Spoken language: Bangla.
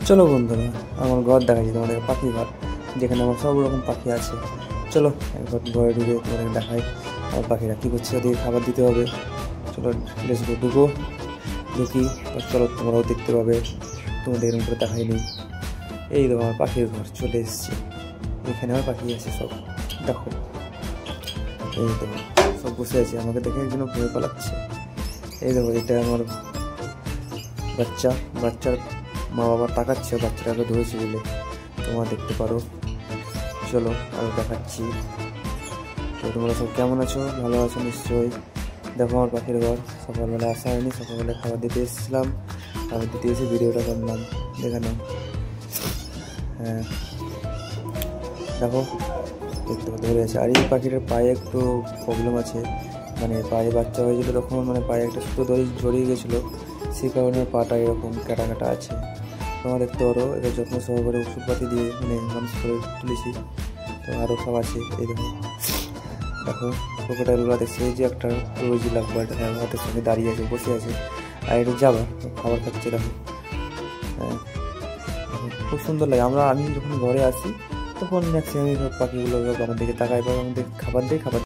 চলো বন্ধুরা, আমার ঘর দেখাচ্ছি তোমাদের, পাখি ঘর, যেখানে আমার সব রকম পাখি আছে। চলো একবার ঘরে ঢুকে তোমাদের দেখাই আমার পাখিরা কী করছে, ওদের খাবার দিতে হবে। চলো লেটস গো, ঢুকি। চলো তোমরাও দেখতে পাবে, তোমাদের এরকম করে দেখাইনি। এই দেখো আমার পাখির ঘর, চলে এসেছি। এখানে আমার পাখি আছে সব, দেখো এই দেখো সব বসে আছে, আমাকে দেখে একজন ভয় পালাচ্ছে। এই দেখো এটা আমার বাচ্চার মা বাবা তাকাচ্ছে, বাচ্চাটাকে ধরেছি বলে, তোমরা দেখতে পারো। চলো আরও দেখাচ্ছি। তো তোমরা সব কেমন আছো? ভালো আছো নিশ্চয়ই। দেখো আমার পাখির ঘর, সকালবেলা আসা হয়নি, সকালবেলা খাবার দিতে এসেছিলাম, খাবার দিতে এসে ভিডিওটা করলাম, দেখে নাও। হ্যাঁ দেখো, দেখতে ধরে আছে। আর এই পাখিটার পায়ে একটু প্রবলেম আছে, মানে পায়ে বাচ্চা হয়েছিল তখন, মানে পায়ে একটা সুতো জড়িয়ে গেছিলো, সেই কারণে পাটা এরকম কাটা কাটা আছে। তোমরা দেখতে পারো, এটা যত্ন সহকারে ওষুধপাতি দিয়ে মানে মানুষ করে তুলেছি। তো আরও সব আছে, এই দেখো দেখো ক্রোকোডাইলগুলো দেখছে। এই যে একটা রোজি লাগবার হাতের সঙ্গে দাঁড়িয়ে আছে, বসে আছে, আর এটা যাবা খাবার খাচ্ছে। দেখো হ্যাঁ, খুব সুন্দর লাগে। আমি যখন ঘরে আসি তখন ম্যাক্সিমাম সব পাখিগুলো আমার দিকে তাকায়, বা আমাদের খাবার দিয়ে খাবার